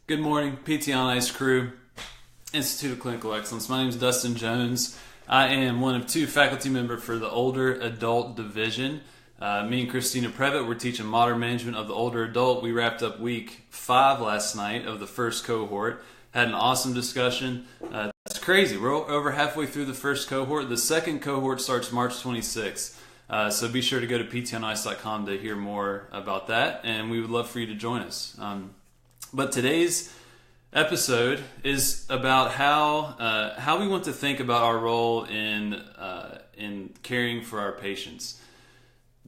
Good morning, PT on Ice crew, Institute of Clinical Excellence. My name is Dustin Jones. I am one of two faculty members for the Older Adult Division. Me and Christina Previtt, we're teaching Modern Management of the Older Adult. We wrapped up week 5 last night of the first cohort. Had an awesome discussion. It's crazy. We're over halfway through the first cohort. The second cohort starts March 26th. So be sure to go to ptonice.com to hear more about that, and we would love for you to join us. But today's episode is about how we want to think about our role in caring for our patients.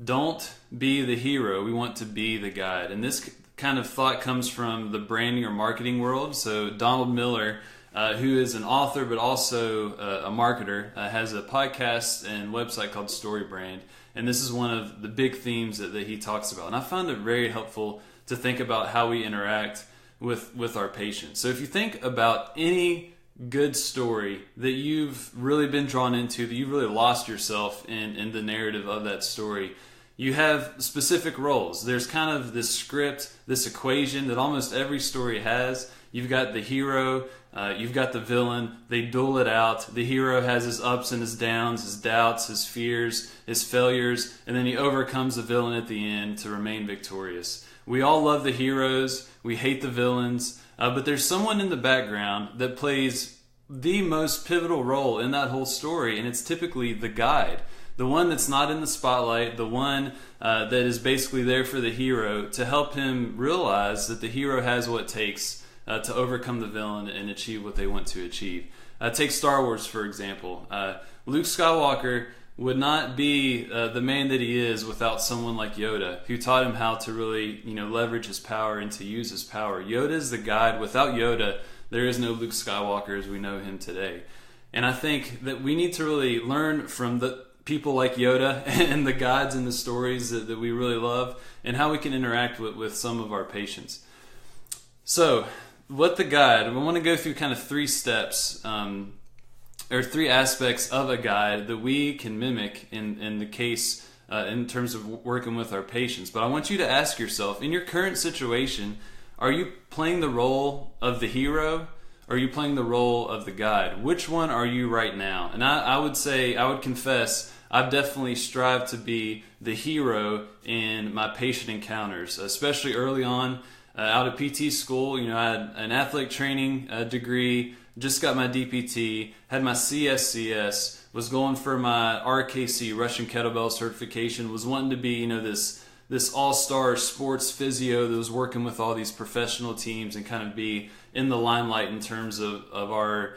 Don't be the hero. We want to be the guide. And this kind of thought comes from the branding or marketing world. So Donald Miller, who is an author but also a marketer, has a podcast and website called StoryBrand. And this is one of the big themes that he talks about. And I found it very helpful to think about how we interact with our patients. So if you think about any good story that you've really been drawn into, that you've really lost yourself in the narrative of that story, you have specific roles. There's kind of this script, this equation that almost every story has. You've got the hero, you've got the villain, they duel it out. The hero has his ups and his downs, his doubts, his fears, his failures, and then he overcomes the villain at the end to remain victorious. We all love the heroes, we hate the villains, but there's someone in the background that plays the most pivotal role in that whole story, and it's typically the guide. The one that's not in the spotlight, the one that is basically there for the hero to help him realize that the hero has what it takes to overcome the villain and achieve what they want to achieve. Take Star Wars, for example. Luke Skywalker would not be the man that he is without someone like Yoda, who taught him how to really, leverage his power and to use his power. Yoda is the guide. Without Yoda, there is no Luke Skywalker as we know him today. And I think that we need to really learn from the people like Yoda and the guides and the stories that we really love, and how we can interact with some of our patients. So, what the guide, I want to go through kind of 3 steps, or 3 aspects of a guide that we can mimic in the case in terms of working with our patients. But I want you to ask yourself, in your current situation, are you playing the role of the hero, or are you playing the role of the guide? Which one are you right now? And I would confess, I've definitely strived to be the hero in my patient encounters, especially early on out of PT school. I had an athletic training degree, just got my DPT, had my CSCS, was going for my RKC, Russian Kettlebell certification, was wanting to be, this all-star sports physio that was working with all these professional teams and kind of be in the limelight in terms of our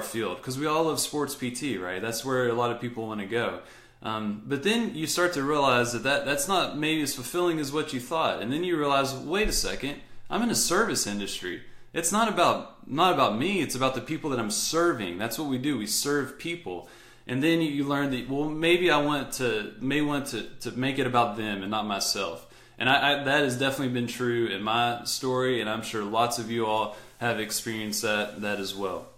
field. Because we all love sports PT, right? That's where a lot of people want to go. But then you start to realize that's not maybe as fulfilling as what you thought. And then you realize, wait a second, I'm in a service industry. It's not about me, it's about the people that I'm serving. That's what we do. We serve people. And then you learn that, well, maybe I want to make it about them and not myself. And that has definitely been true in my story, and I'm sure lots of you all have experienced that as well.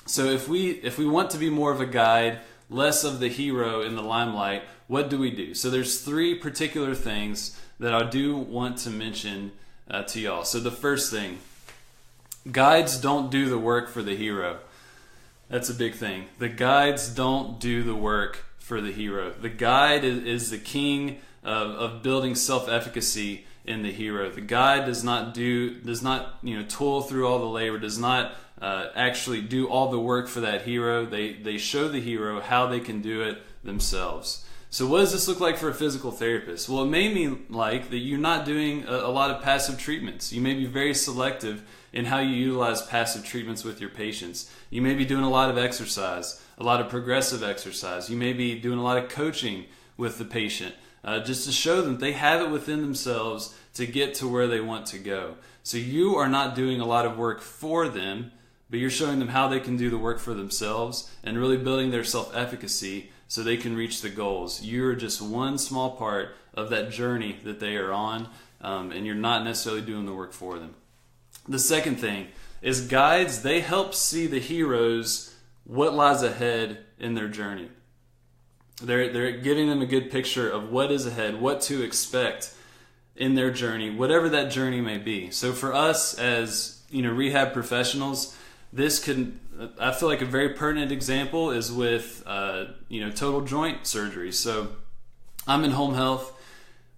So if we want to be more of a guide, less of the hero in the limelight, what do we do? So there's 3 particular things that I do want to mention to y'all. So the first thing, guides don't do the work for the hero. That's a big thing. The guides don't do the work for the hero. The guide is the king of building self-efficacy in the hero. The guide does not toil through all the labor, does not actually do all the work for that hero. They show the hero how they can do it themselves. So what does this look like for a physical therapist? Well, it may mean like that you're not doing a lot of passive treatments. You may be very selective in how you utilize passive treatments with your patients. You may be doing a lot of exercise, a lot of progressive exercise. You may be doing a lot of coaching with the patient, just to show them they have it within themselves to get to where they want to go. So you are not doing a lot of work for them, but you're showing them how they can do the work for themselves and really building their self-efficacy so they can reach the goals. You're just one small part of that journey that they are on, and you're not necessarily doing the work for them. The second thing is guides, they help see the heroes what lies ahead in their journey. They're giving them a good picture of what is ahead, what to expect in their journey, whatever that journey may be. So for us as rehab professionals, I feel like a very pertinent example is with total joint surgery. So I'm in home health.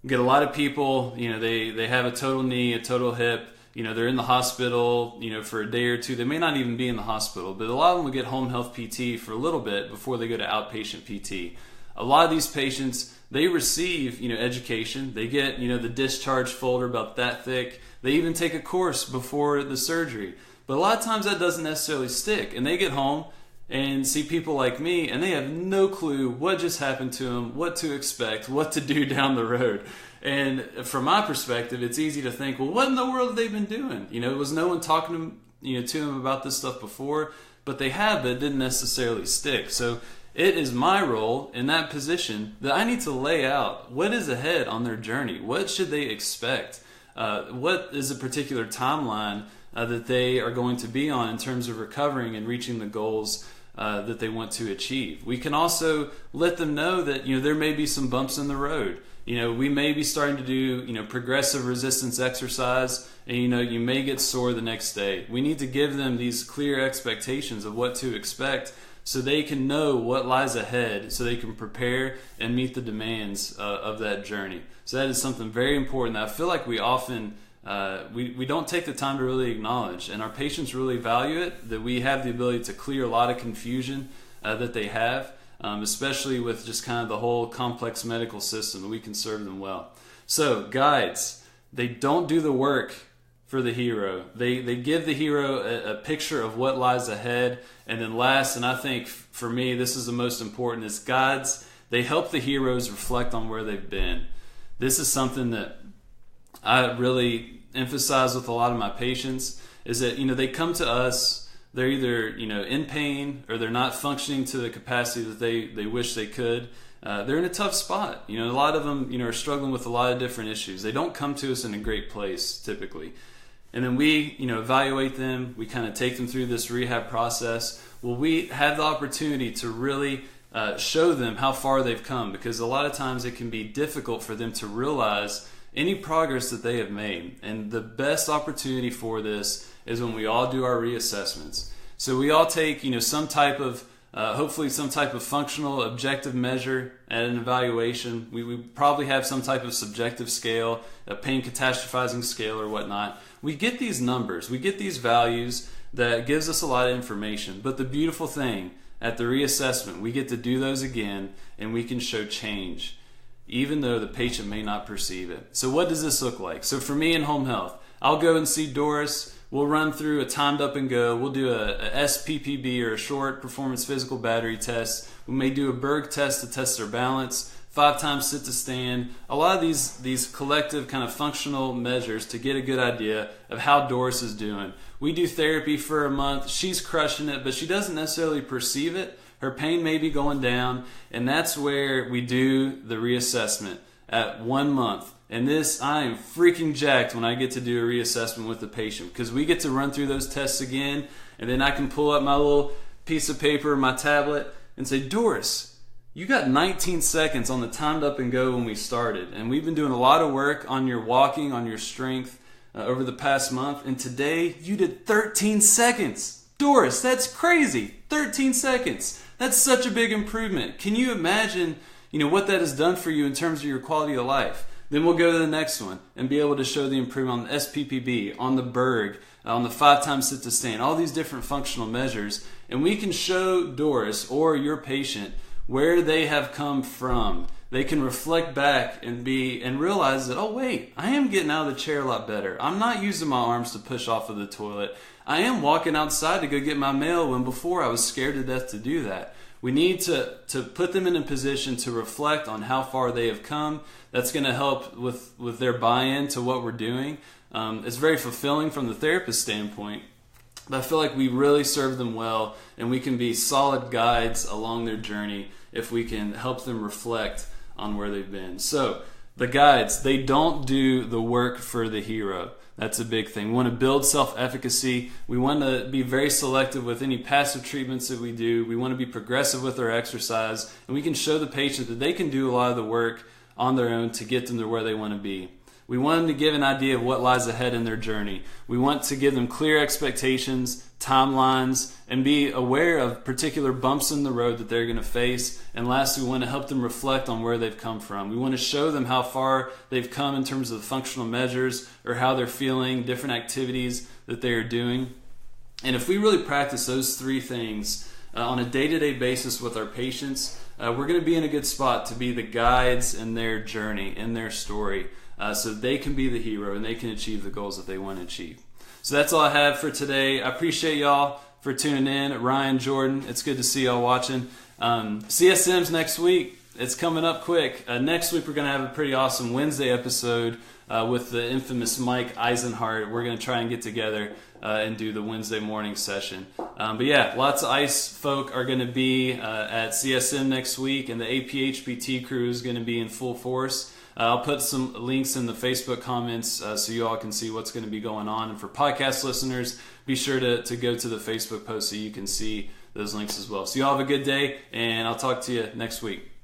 Get a lot of people, they have a total knee, a total hip, they're in the hospital, for a day or two. They may not even be in the hospital, but a lot of them will get home health PT for a little bit before they go to outpatient PT. A lot of these patients, they receive, education. They get, the discharge folder about that thick. They even take a course before the surgery. But a lot of times that doesn't necessarily stick. And they get home and see people like me, and they have no clue what just happened to them, what to expect, what to do down the road. And from my perspective, it's easy to think, well, what in the world have they been doing? Was no one talking to them about this stuff before? But they have, but it didn't necessarily stick. So it is my role in that position that I need to lay out what is ahead on their journey. What should they expect? What is a particular timeline that they are going to be on in terms of recovering and reaching the goals that they want to achieve. We can also let them know that there may be some bumps in the road. We may be starting to do progressive resistance exercise, and you may get sore the next day. We need to give them these clear expectations of what to expect, so they can know what lies ahead, so they can prepare and meet the demands of that journey. So that is something very important that I feel like we often we don't take the time to really acknowledge, and our patients really value it, that we have the ability to clear a lot of confusion that they have, especially with just kind of the whole complex medical system, that we can serve them well. So guides, they don't do the work for the hero. They give the hero a picture of what lies ahead, and then last, and I think for me this is the most important, is guides, they help the heroes reflect on where they've been. This is something that I really emphasize with a lot of my patients, is that they come to us, they're either in pain, or they're not functioning to the capacity that they wish they could. They're in a tough spot. A lot of them are struggling with a lot of different issues. They don't come to us in a great place typically, and then we evaluate them. We kind of take them through this rehab process. Well, we have the opportunity to really show them how far they've come, because a lot of times it can be difficult for them to realize any progress that they have made. And the best opportunity for this is when we all do our reassessments. So we all take some type of hopefully some type of functional objective measure at an evaluation. We probably have some type of subjective scale, a pain catastrophizing scale or whatnot. We get these numbers, we get these values that gives us a lot of information. But the beautiful thing, at the reassessment, we get to do those again, and we can show change, even though the patient may not perceive it. So what does this look like? So for me in home health, I'll go and see Doris. We'll run through a timed up and go. We'll do a SPPB, or a short performance physical battery test. We may do a Berg test to test their balance, 5 times sit to stand. A lot of these collective kind of functional measures to get a good idea of how Doris is doing. We do therapy for a month. She's crushing it, but she doesn't necessarily perceive it. Her pain may be going down, and that's where we do the reassessment at 1 month. And this, I am freaking jacked when I get to do a reassessment with the patient, because we get to run through those tests again, and then I can pull up my little piece of paper, my tablet, and say, Doris, you got 19 seconds on the timed up and go when we started. And we've been doing a lot of work on your walking, on your strength over the past month, and today you did 13 seconds. Doris, that's crazy. 13 seconds. That's such a big improvement. Can you imagine, what that has done for you in terms of your quality of life? Then we'll go to the next one and be able to show the improvement on the SPPB, on the Berg, on the 5 times sit to stand, all these different functional measures. And we can show Doris or your patient where they have come from. They can reflect back and realize that, oh wait, I am getting out of the chair a lot better. I'm not using my arms to push off of the toilet. I am walking outside to go get my mail when before I was scared to death to do that. We need to put them in a position to reflect on how far they have come. That's going to help with their buy-in to what we're doing. It's very fulfilling from the therapist standpoint. But I feel like we really serve them well, and we can be solid guides along their journey if we can help them reflect on where they've been. So the guides, they don't do the work for the hero. That's a big thing. We want to build self-efficacy. We want to be very selective with any passive treatments that we do. We want to be progressive with our exercise, and we can show the patient that they can do a lot of the work on their own to get them to where they want to be. We want them to give an idea of what lies ahead in their journey. We want to give them clear expectations, timelines, and be aware of particular bumps in the road that they're going to face. And lastly, we want to help them reflect on where they've come from. We want to show them how far they've come in terms of the functional measures or how they're feeling, different activities that they are doing. And if we really practice those three things on a day-to-day basis with our patients, we're going to be in a good spot to be the guides in their journey, in their story, so they can be the hero and they can achieve the goals that they want to achieve. So that's all I have for today. I appreciate y'all for tuning in. Ryan, Jordan, it's good to see y'all watching. CSM's next week. It's coming up quick. Next week we're going to have a pretty awesome Wednesday episode with the infamous Mike Eisenhart. We're going to try and get together and do the Wednesday morning session. But yeah, lots of ICE folk are going to be at CSM next week, and the APHPT crew is going to be in full force. I'll put some links in the Facebook comments so you all can see what's going to be going on. And for podcast listeners, be sure to go to the Facebook post so you can see those links as well. So you all have a good day, and I'll talk to you next week.